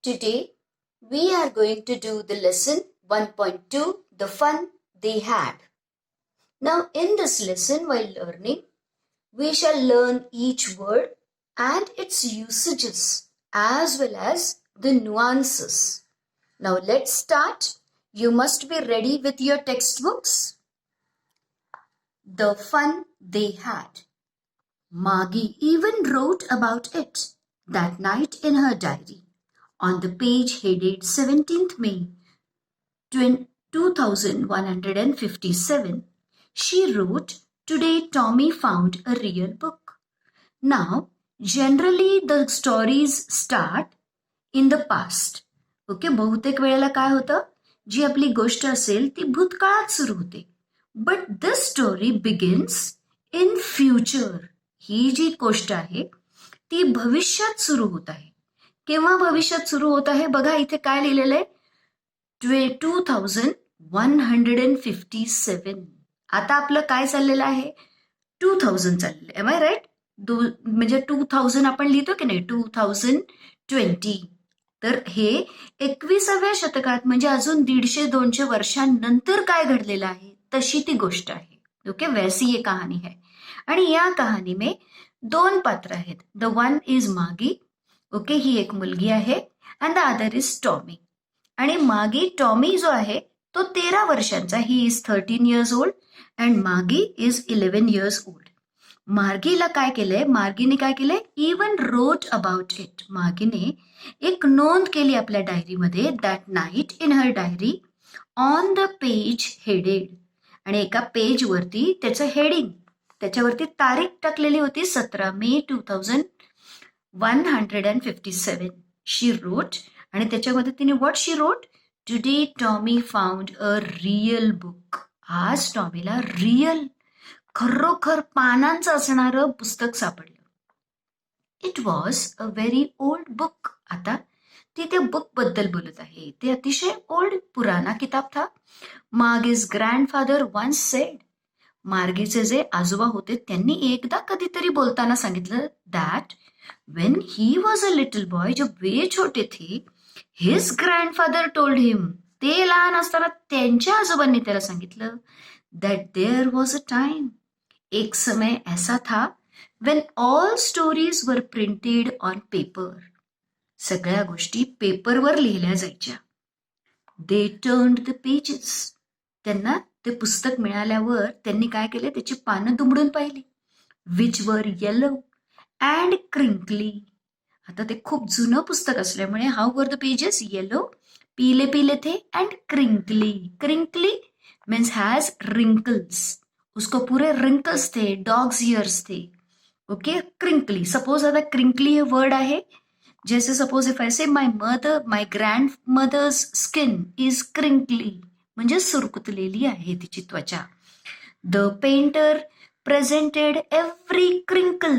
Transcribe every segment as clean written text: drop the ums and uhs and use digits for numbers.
Today, we are going to do the lesson 1.2, the fun they had. Now, in this lesson, while learning, we shall learn each word and its usages as well as the nuances. Now, let's start. You must be ready with your textbooks. The fun they had. Margie even wrote about it that night in her diary. On the page headed 17th May 2157, she wrote, "Today Tommy found a real book." Now, generally the stories start in the past. Okay, बहुतेक वेळेला काय होतं, जी आपली गोष्ट असेल ती भूतकाळात सुरू होते. But this story begins in future. ही जी गोष्ट आहे ती भविष्यात सुरू होत आहे. केव्हा भविष्यात सुरू होत आहे बघा, इथे काय लिहिलेलं आहे, 2157. आता आपलं काय चाललेलं आहे, 2000 चाललेलं आहे. Am I right? म्हणजे 2000 आपण लिहितो की नाही, 2020. तर हे 21व्या शतकात म्हणजे अजून 150-200 वर्षांनंतर काय घडलेलं आहे तशी ती गोष्ट आहे. ओके, वैसी ये कहानी है. आणि या कहाणी में 2 पात्र आहेत. द वन इज मागी. ओके, ही एक मुलगी आहे. And the other is Tommy. आणि मागी, टॉमी जो आहे तो 13 वर्षांचा. He is 13 years old and मागी इज 11 years old. मार्गीला काय केलंय, मार्गीने काय केलंय, इवन रोट अबाउट इट. मार्गीने एक नोंद केली आपल्या डायरीमध्ये, that night in her diary on the page headed. आणि एका पेजवरती त्याचं हेडिंग, त्याच्यावरती तारीख टाकलेली होती 17 मे 2157. She wrote. आणि त्याच्यामध्ये तिने what she wrote, today Tommy found a real book. आज टॉमीला रिअल, खरोखर पानांचं असणारं पुस्तक सापडलं. It was a very old book. आता ती त्या बुक बद्दल बोलत आहे. ते अतिशय ओल्ड, पुराना किताब था. मार्गीज ग्रँडफादर वन्स सेड. मार्गीचे जे आजोबा होते त्यांनी एकदा कधीतरी बोलताना सांगितलं, that when he was a little boy, जब वे छोटे थे, हिज ग्रँडफादर टोल्ड हिम. ते लहान असताना त्यांच्या आजोबांनी त्याला सांगितलं, that there was a time, एक समय ऐसा था, when all stories were printed on paper. सगळ्या गोष्टी पेपरवर लिहिल्या जायच्या. They turned the pages. त्यांना ते पुस्तक मिळाल्यावर त्यांनी काय केले, त्याची पानं दुमडून पाहिली. Which were yellow and crinkly. आता ते खूप जुनं पुस्तक असल्यामुळे how were the pages? Yellow, पीले पीले थे, and crinkly. Crinkly means has wrinkles. उसको पूरे wrinkles थे, डॉग्स ईयर्स थे. Okay, crinkly. सपोज आता क्रिंकली हे वर्ड आहे. जैसे suppose if I say my grandmother's skin is crinkly, म्हणजे सुरकुतलेली आहे तिची त्वचा. The painter presented every crinkle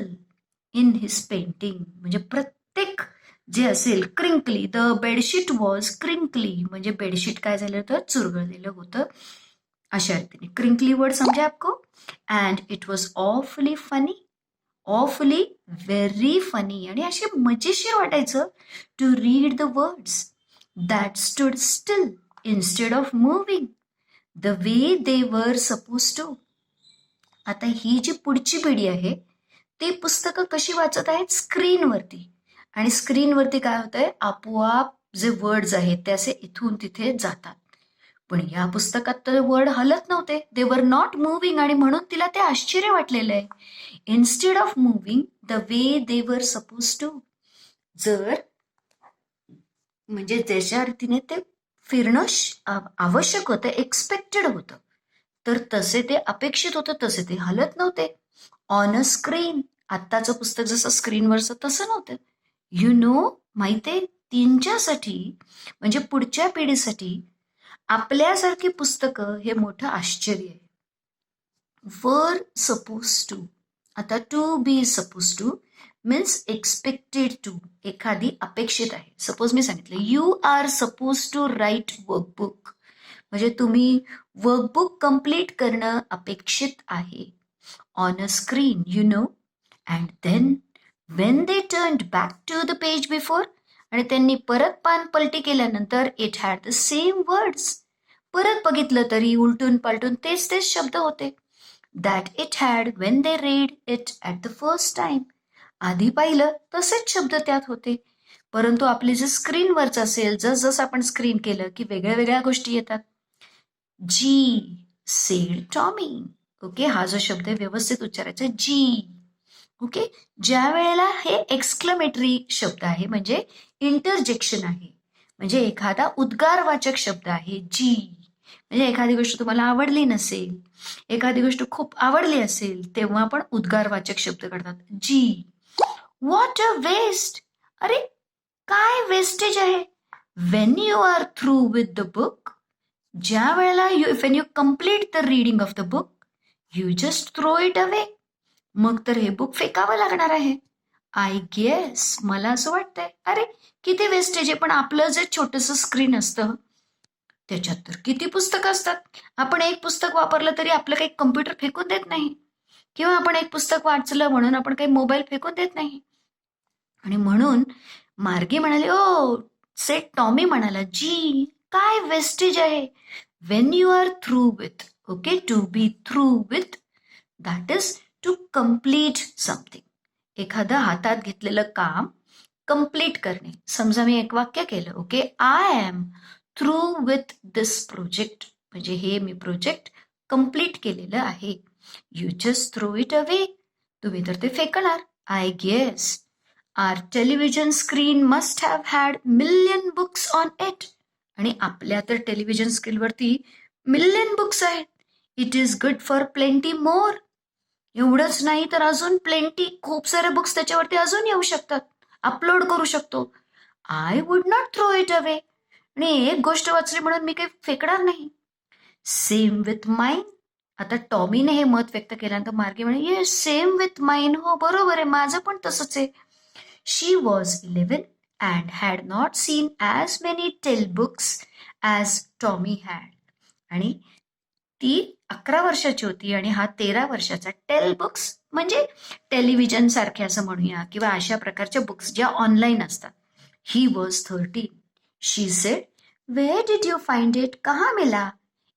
in his painting. म्हणजे प्रत्येक जे असेल crinkly. The bedsheet was crinkly, म्हणजे बेडशीट काय झालं होतं, चुरगळलेलं होतं. अशा रीतीने क्रिंकली वर्ड समजा आपको. And it was awfully funny. Awfully, very funny. आणि असे मजेशीर वाटायचं to read the words that stood still instead of moving the way they were suppose to. आता ही जी पुढची पिढी आहे ती पुस्तकं कशी वाचत आहेत, स्क्रीनवरती. आणि स्क्रीनवरती काय होतंय, आपोआप जे वर्ड्स आहेत ते असे इथून तिथे जातात. पण या पुस्तकात तर वर्ड हलत नव्हते, दे वर नॉट मूव्हिंग. आणि म्हणून तिला ते आश्चर्य वाटलेलं आहे. Instead of moving the way they were suppose to. जर म्हणजे ज्याच्या रीतीने ते फिरणं आवश्यक होतं, एक्सपेक्टेड होतं, तर तसे ते अपेक्षित होतं, तसे ते हलत नव्हते. On a screen. आत्ताचं पुस्तक जसं स्क्रीनवरचं तसं नव्हतं. यू नो, माहितीये, त्यांच्यासाठी म्हणजे पुढच्या पिढीसाठी आपल्यासारखी पुस्तकं हे मोठं आश्चर्य आहे. Were suppose to. आता to be suppose to means expected to, एखादी अपेक्षित आहे. सपोज मी सांगितलं, you are suppose to write workbook, म्हणजे तुम्ही वर्कबुक कम्प्लीट करणं अपेक्षित आहे. On a screen, you know. And then when they turned back to the page before. आणि त्यांनी परत पान पलटी केल्यानंतर it had the same words. परत बघितलं तरी उलटून पालटून तेच तेच शब्द होते. That it had when they read it at the first time. आधी पाहिलं तसेच शब्द त्यात होते, परंतु आपले जे स्क्रीनवरच असेल, जस आपण स्क्रीन केलं की वेगळ्या वेगळ्या गोष्टी येतात. जी सेड टॉमी. ओके, हा जो शब्द आहे व्यवस्थित उच्चारायचा, जी. ओके, ज्या वेळेला हे एक्सक्लेमेटरी शब्द आहे म्हणजे इंटरजेक्शन आहे, म्हणजे एखादा उद्गारवाचक शब्द आहे. जी म्हणजे एखादी गोष्ट तुम्हाला आवडली नसेल, एखादी गोष्ट खूप आवडली असेल, तेव्हा आपण उद्गारवाचक शब्द काढतात. जी. What a waste. अरे काय वेस्टेज आहे. When you are through with the book. ज्या वेळेला when you complete the reading of the book, you just throw it away. मग तर हे बुक फेकावं लागणार आहे. आय गेस, मला असं वाटतंय. अरे किती वेस्टेज आहे. पण आपलं जे छोटंसं स्क्रीन असतं त्याच्यात तर किती पुस्तकं असतात. आपण एक पुस्तक वापरलं तरी आपलं काही कम्प्युटर फेकून देत नाही, किंवा आपण एक पुस्तक वाचलं म्हणून आपण काही मोबाईल फेकून देत नाही. आणि म्हणून मार्गी म्हणाली, ओ सेट टॉमी म्हणाला, जी काय वेस्टेज आहे. When you are through with. Okay, to be through with, that is to complete something. एखादं हातात घेतलेलं काम कम्प्लीट करणे. समजा मी एक वाक्य केलं, okay, I am through with this project, म्हणजे हे मी प्रोजेक्ट कम्प्लीट केलेलं आहे. You just throw it away. तुम्ही तर ते फेकणार. I guess our television screen must have had million books on it. आणि आपल्या तर टेलिव्हिजन स्क्रीनवरती मिलियन बुक्स आहेत. It is good for plenty more. एवढंच नाही तर अजून प्लेंटी, खूप सारे बुक्स त्याच्यावरती अजून येऊ शकतात, अपलोड करू शकतो. I would not throw it away. आणि एक गोष्ट वाचली म्हणून मी काही फेकणार नाही. Same with mine. आता टॉमीने हे मत व्यक्त केल्यानंतर मार्गी म्हणे, ये सेम विथ माइन. हो बरोबर आहे, माझं पण तसंच आहे. She was 11 and had not seen as many tell books as Tommy had. आणि ती 11 वर्षाची होती आणि हा 13 वर्षाचा. टेल बुक्स म्हणजे टेलिव्हिजन सारखे असं म्हणूया, किंवा अशा प्रकारच्या बुक्स ज्या ऑनलाईन असतात. He was 13. She sed, where did you find it. कहाँ मिला.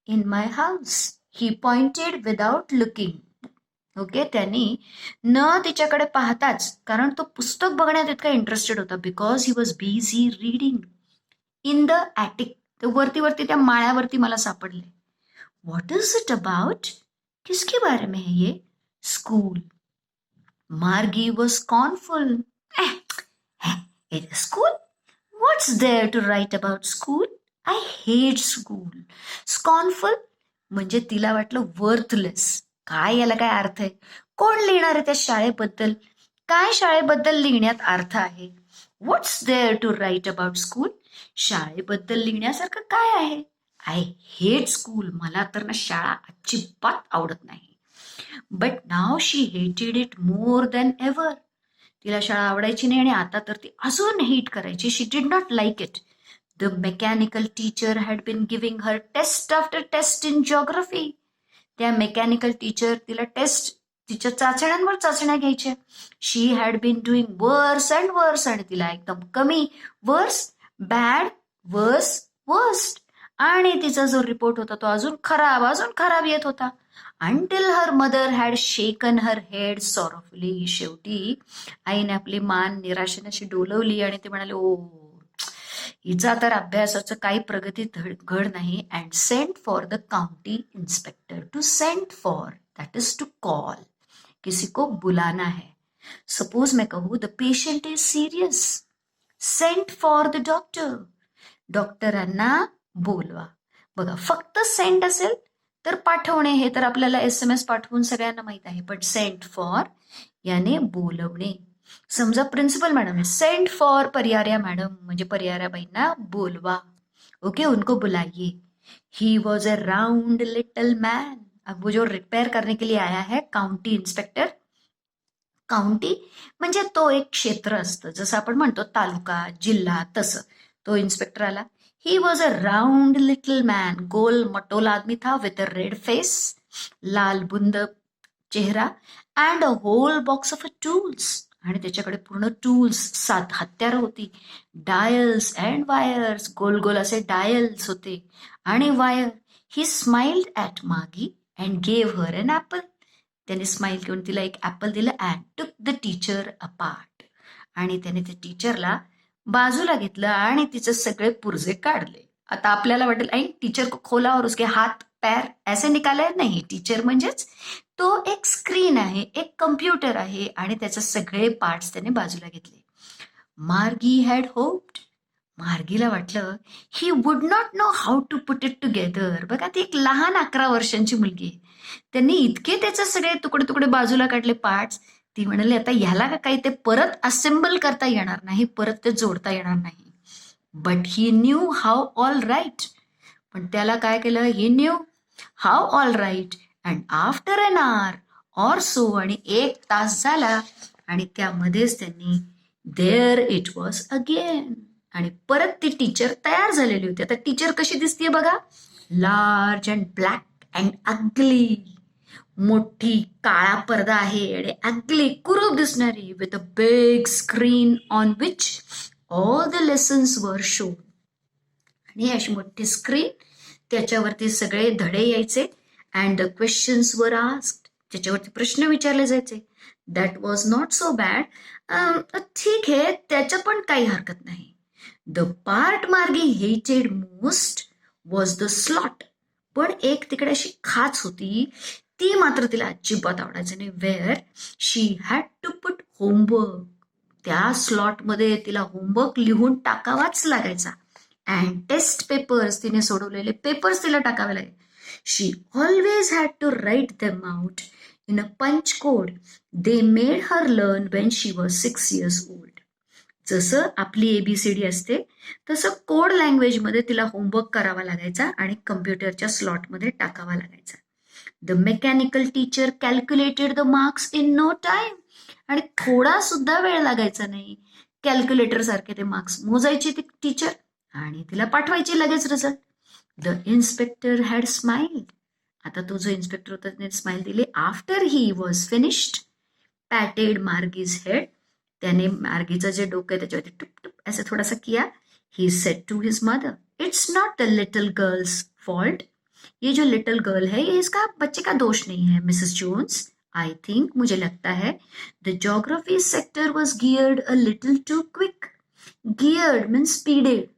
In my house. He pointed without looking. Okay, त्यांनी न तिच्याकडे पाहताच, कारण तो पुस्तक बघण्यात इतका इंटरेस्टेड होता, because he was busy reading. In the attic. वरती वरती त्या माळ्यावरती मला सापडले. What is it about. किसके बारे में है ये. School. Margie was scornful. School. What's there to write about school. I hate school. Scornful म्हणजे तिला वाटलं वर्थलेस. काय याला काय अर्थ आहे. कोण लिहिणार आहे त्या शाळेबद्दल. काय शाळेबद्दल लिहिण्यात अर्थ आहे. What's there to write about school. शाळेबद्दल लिहिण्यासारखं काय आहे. I hate school. मला तर ना शाळा अजिबात आवडत नाही. बट नाव शी हेटेड इट मोर दॅन एव्हर. तिला शाळा आवडायची नाही आणि आता तर ती अजून हेट करायची. She did not like it. The mechanical teacher had been giving her test after test in geography. त्या मेकॅनिकल टीचर तिला तिच्या चाचण्यांवर चाचण्या घ्यायच्या. She had been doing worse and worse. आणि तिला एकदम कमी, वर्स, बॅड, वर्स, वर्स्ट. आणि तिचा जो रिपोर्ट होता तो अजून खराब येत होता. Until her mother had shaken her head sorrowfully. शेवटी आईने आपली मान निराशेने अशी डोलवली आणि ते म्हणाले, ओ हिचा तर अभ्यासाचं काही प्रगती घड नाही. And sent for the county inspector. To sent for, that is to call. किसी को बुलाना है. सपोज मैं कहूँ the patient is serious, sent for the doctor. डॉक्टरांना बोलवा. बघा, फक्त सेंट असेल तर पाठवणे, हे तर आपल्याला SMS पाठवून सगळ्यांना माहित आहे. पण सेंट फॉर याने बोलवणे. समजा प्रिन्सिपल मॅडम आहे, सेंट फॉर परियारिया मॅडम, म्हणजे परियाराबाईंना बोलवा. ओके, उनको बुलाइए. ही was a round little man. अब वो जो रिपेयर करने के लिए आया है काउंटी इंस्पेक्टर. काउंटी म्हणजे तो एक क्षेत्र असतं, जसं आपण म्हणतो तालुका, जिल्हा, तसं तो इन्स्पेक्टर आला. He was a round little man. गोल मटोला आदमी था विथ अ रेड फेस, लाल बुंद चेहरा, and a whole box of tools. आणि त्याच्याकडे पूर्ण टूल्स, 7 हत्यारं होती. डायल्स अँड वायर्स, गोल गोल असे डायल्स होते आणि वायर. ही स्माइल्ड ॲट मागी and gave her an apple. त्याने स्माइल करून तिला एक ॲपल दिलं and took the teacher apart. आणि त्याने त्या टीचरला बाजूला घेतलं आणि तिचे सगळे पुर्जे काढले. आता आपल्याला वाटेल आई टीचर को खोला और उसके हाथ पैर ऐसे निकाले. नाही, टीचर म्हणजेच तो एक स्क्रीन आहे, एक कम्प्युटर आहे आणि त्याचे सगळे पार्ट्स त्याने बाजूला घेतले. मार्गी हॅड होप्ड. मार्गीला वाटलं he would not know how to put it together. बघा, ती एक लहान 11 वर्षांची मुलगी आहे. त्यांनी इतके त्याचे सगळे तुकडे तुकडे बाजूला काढले पार्ट्स. ती म्हणाली आता ह्याला का काही ते परत असेंबल करता येणार नाही, परत ते जोडता येणार नाही. But he knew how all right. पण त्याला काय केलं, he knew how all right. And after an hour or so, आणि 1 तास झाला आणि त्यामध्येच त्यांनी देअर इट वॉज अगेन. आणि परत ती टीचर तयार झालेली होती. आता टीचर कशी दिसतीये बघा, लार्ज अँड ब्लॅक अँड अगली. मोठी काळा पडदा आहे आणि अगली कुरूप दिसणारी, with a big screen on which all the lessons वर शोन. आणि अशी मोठी स्क्रीन, त्याच्यावरती सगळे धडे यायचे. And the questions were asked, त्याच्यावरती प्रश्न विचारले जायचे. That was not so bad. ठीक आहे, त्याचं पण काही हरकत नाही. द पार्ट मार्गी हेटेड मोस्ट वॉज द स्लॉट. पण एक तिकडे अशी खाच होती, ती मात्र तिला अजिबात आवडायचं नाही. Where she had to put homework. त्या स्लॉटमध्ये तिला होमवर्क लिहून टाकावाच लागायचा. अँड टेस्ट पेपर्स, तिने सोडवलेले पेपर्स तिला टाकावे लागे. She always had to write them out in a punch code they made her learn when she was 6 years old. जसं आपली ABCD असते तसं कोड लँग्वेजमध्ये तिला होमवर्क करावा लागायचा आणि कम्प्युटरच्या स्लॉटमध्ये टाकावा लागायचा. The mechanical teacher calculated the marks in no time. आणि थोडा सुद्धा वेळ लागायचा नाही. कॅल्क्युलेटर सारखे ते मार्क्स मोजायचे ती टीचर आणि तिला पाठवायची लगेच result. The inspector had smiled. आता तो जो इन्स्पेक्टर होता त्याने स्माइल दिली. After he was finished patted Margie's head. त्याने मार्गीचं जे डोकं आहे त्याच्यावरती टुप टुप असं थोडासा किया. He said to his mother, it's not the little girl's fault. ये जो लिटिल गर्ल है ये इसका बच्चे का दोष नहीं है मिसेस जोन्स. आई थिंक, मुझे लगता है the geography sector was geared a little too quick. Geared means speeded.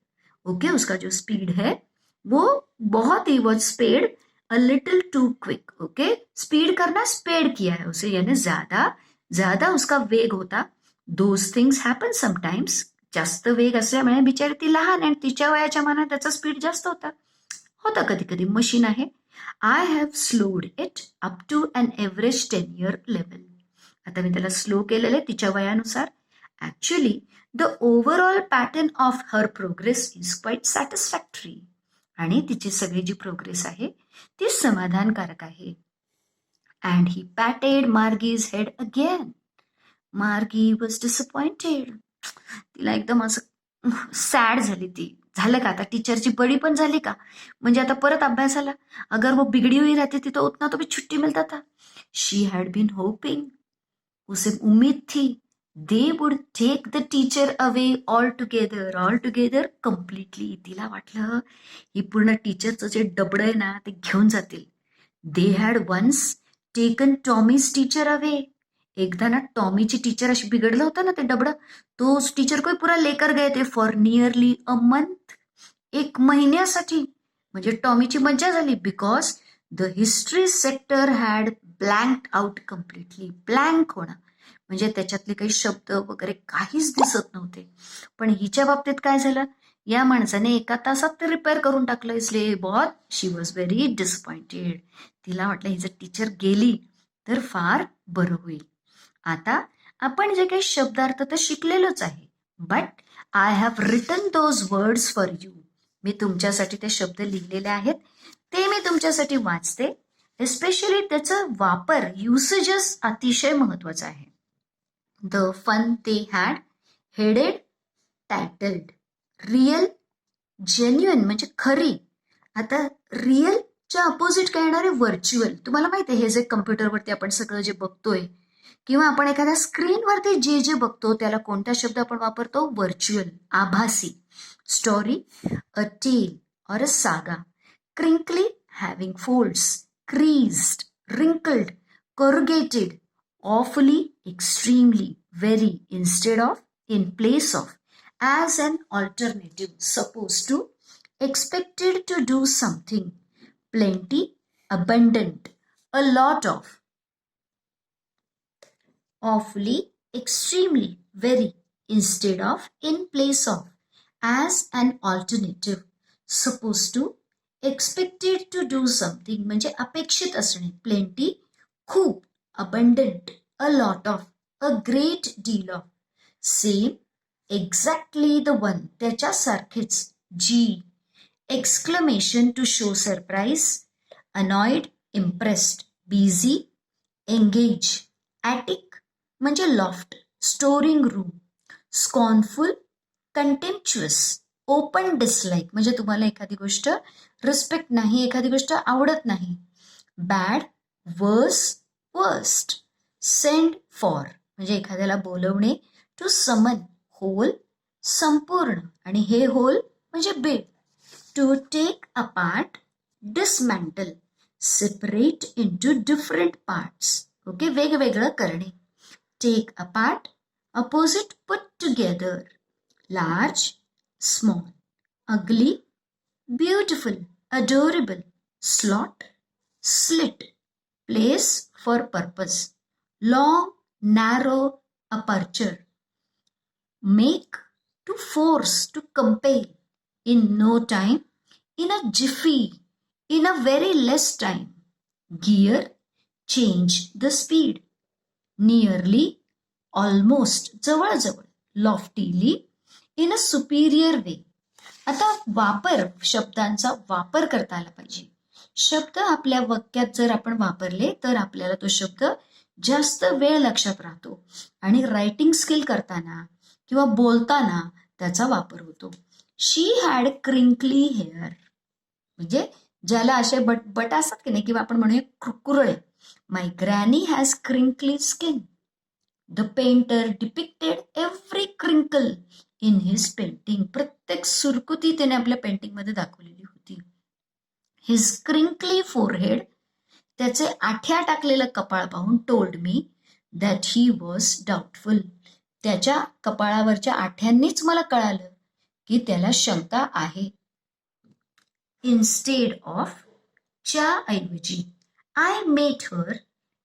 Okay, उसका जो स्पीड है वो बहुत ही was sped a little too quick. Okay, speed करना स्पेड किया है उसे, यानी ज्यादा ज्यादा उसका वेग होता. Those things happen sometimes. जास्त वेग असल्यामुळे बिचारी ती लहान आणि तिच्या वयाच्या मानात त्याचा स्पीड जास्त होता. कधी कधी मशीन आहे. I have slowed it up to an average 10-year level. आता मी त्याला स्लो केलेलं तिच्या वयानुसार. Actually the overall pattern of her progress is quite satisfactory. आणि तिची सगळी जी प्रोग्रेस आहे ती समाधानकारक आहे. And he patted Margie's head again. Margie was disappointed. तिला एकदम असं सॅड झाली ती. झालं का आता टीचरची बडी पण झाली का, म्हणजे आता परत अभ्यासाला. अगर वो बिगड़ी हुई रहती थी तो उतना तो भी छुट्टी मिलता था. She had been hoping. उसे उम्मीद थी they would take the teacher away all together completely. तिला वाटलं ही पूर्ण टीचरचं जे डबडं आहे ना ते घेऊन जातील. They had once taken Tommy's teacher away. एकदा ना टॉमीची टीचर अशी बिघडलं होतं ना ते डबडं, तो टीचर को पुरा लेकर गए थे फॉर नियरली अ मंथ. 1 महिन्यासाठी. म्हणजे टॉमीची मज्जा झाली. Because the history sector had blank out completely. Blank होणं म्हणजे त्याच्यातले काही शब्द वगैरे काहीच दिसत नव्हते. पण हिच्या बाबतीत काय झालं, या माणसाने 1 तासात ते रिपेअर करून टाकलं. इसलिए बहुत शी वॉज व्हेरी डिसअपॉइंटेड. तिला वाटलं ही जर टीचर गेली तर फार बरं होईल. आता आपण जे काही शब्दार्थ तर शिकलेलोच आहे. But I have written those words for you. मी तुमच्यासाठी ते शब्द लिहिलेले आहेत, ते मी तुमच्यासाठी वाचते. एस्पेशली त्याचा वापर, युसेजेस अतिशय महत्वाचा आहे. The fun they had, headed, titled. Real, genuine म्हणजे खरी. आता रिअलच्या अपोजिट काय येणार आहे, व्हर्च्युअल. तुम्हाला माहिती आहे हे जे कम्प्युटरवरती आपण सगळं जे बघतोय किंवा आपण एखाद्या स्क्रीनवरती जे जे बघतो त्याला कोणता शब्द आपण वापरतो? व्हर्च्युअल, आभासी. स्टोरी, अ टेल और अ सागा. Crinkly, having folds. Creased, wrinkled, corrugated, awfully, extremely, very, instead of, in place of, as an alternative, supposed to, expected to do something, plenty, abundant, a lot of, awfully, extremely, very, instead of, in place of, as an alternative, supposed to, expected to do something म्हणजे अपेक्षित असणे. Plenty, खूप. Abundant, a lot of, a great deal of. Same, exactly the one, त्याच्यासारखेच. Gee. Exclamation to show surprise. Annoyed, impressed. Busy, engage. Attic म्हणजे loft, storing room. Scornful, contemptuous. Open dislike म्हणजे तुम्हाला एखादी गोष्ट रिस्पेक्ट नाही, एखादी गोष्ट आवडत नाही. बॅड, वर्स, वर्स्ट. सेंड फॉर म्हणजे एखाद्याला बोलवणे. टू समन, होल, संपूर्ण. आणि हे होल म्हणजे bed. To take apart, dismantle. Separate into different parts. Okay, वेगवेगळं करणे. Take apart, opposite, put together. Large, small. Ugly, beautiful, adorable. Slot, slit. Place for purpose. Long, narrow, aperture. Make, to force, to compel. In no time, in a jiffy, in a very less time. Gear, change the speed. Nearly, almost, जवळजवळ. Loftily, in a Superior वे. आता वापर, शब्दांचा वापर करता आला पाहिजे. शब्द आपल्या वाक्यात जर आपण वापरले तर आपल्याला तो शब्द जास्त वेळ लक्षात राहतो आणि रायटिंग स्किल करताना किंवा बोलताना त्याचा वापर होतो. शी हॅड क्रिंकली हेअर म्हणजे ज्याला असे बट असतात की नाही, किंवा आपण म्हणूया कुरळे. My granny has crinkly skin. The painter depicted every crinkle in his painting. प्रत्येक सुरकुती त्याने आपल्या पेंटिंगमध्ये दाखवलेली होती. हिज क्रिंकली फोरहेड, त्याचे आठ्या टाकलेलं कपाळ पाहून, told me that he was doubtful. त्याच्या कपाळावरच्या आठ्यांनीच मला कळालं की त्याला शंका आहे. इन्स्टेड ऑफ, च्या ऐवजी. I met her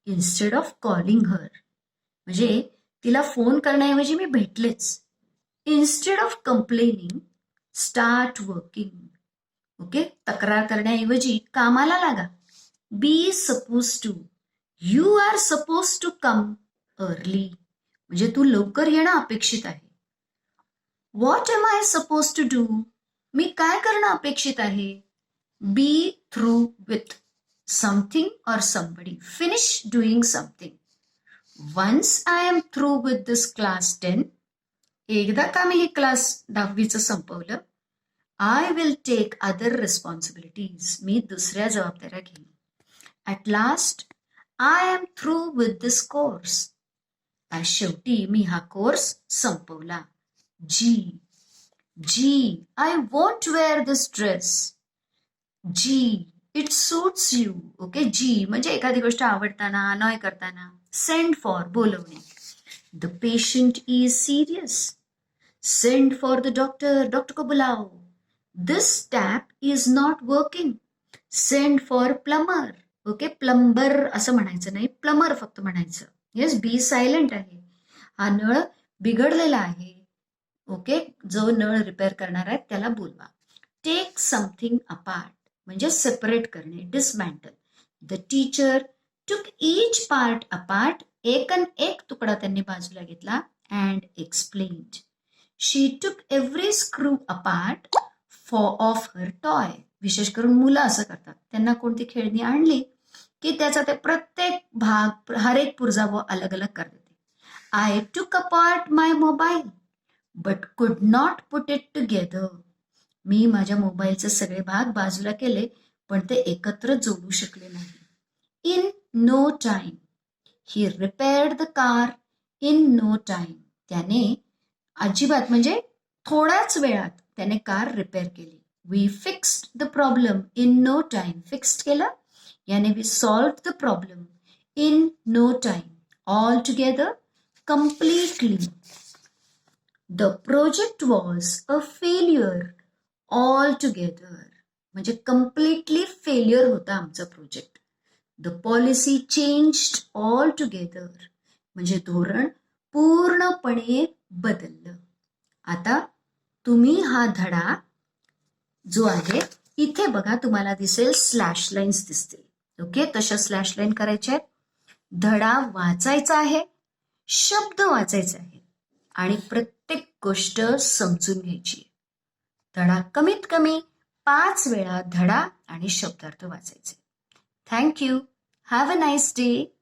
instead of calling her म्हणजे तिला फोन करण्याऐवजी मी भेटलेच. Instead of complaining, start working. Okay, तक्रार करण्याऐवजी कामाला लागा. Be suppose to, you are suppose to come early म्हणजे तू लवकर येणं अपेक्षित आहे. What am I suppose to do, मी काय करणं अपेक्षित आहे. Be through with something or somebody. Finish doing something. Once I am through with this class 10, एकदा का मी हे क्लास 10वीचं संपवलं. I will take other responsibilities, मी दुसऱ्या जबाबदाऱ्या घेईन. At last I am through with this course, आज शेवटी मी हा कोर्स संपवला. Gee, gee, I want wear this dress. Gee, it suits you. Okay, gee म्हणजे एखादी गोष्ट आवडताना, अनॉय करताना. सेंड फॉर, बोलवणे. The patient is serious. Send for the doctor, doctor को बुलाओ. This tap is not working. Send for plumber. Okay, plumber असं म्हणायचं नाही, प्लंबर फक्त म्हणायचं. येस, बी सायलेंट आहे. हा नळ बिघडलेला आहे. ओके, जो नळ रिपेअर करणार आहे त्याला बोलवा. टेक समथिंग अपार्ट म्हणजे सेपरेट करणे, dismantle. The teacher took each part apart, एक तुकडा त्यांनी बाजूला घेतला. And explained. She took every screw apart of her toy. विशेष करून मुलं असं करतात, त्यांना कोणती खेळणी आणली की त्याचा ते प्रत्येक भाग, हर एक पुर्जा वो अलग अलग कर देते. I took apart my mobile but कुड नॉट पुट इट टुगेदर. मी माझ्या मोबाईलचे सगळे भाग बाजूला केले पण ते एकत्र जोडू शकले नाही. In no time, he repaired the car in no time. त्याने अजिबात म्हणजे थोड्याच वेळात त्याने कार रिपेअर केली. We fixed the problem in no time. Fixed केलं याने we solved the problem in no time. All together, completely. The project was a failure all together. म्हणजे कम्प्लिटली फेल्युअर होता आमचा प्रोजेक्ट. The policy changed all together. म्हणजे धोरण पूर्णपणे बदललं. आता तुम्ही हा धडा जो आहे इथे बघा, तुम्हाला दिसेल स्लॅश लाईन्स दिसतील. ओके, तशा स्लॅश लाईन करायच्या आहेत. धडा वाचायचा आहे, शब्द वाचायचे आहेत आणि प्रत्येक गोष्ट समजून घ्यायची. धडा कमीत कमी 5 वेळा धडा आणि शब्दार्थ वाचायचे. Thank you. Have a nice day.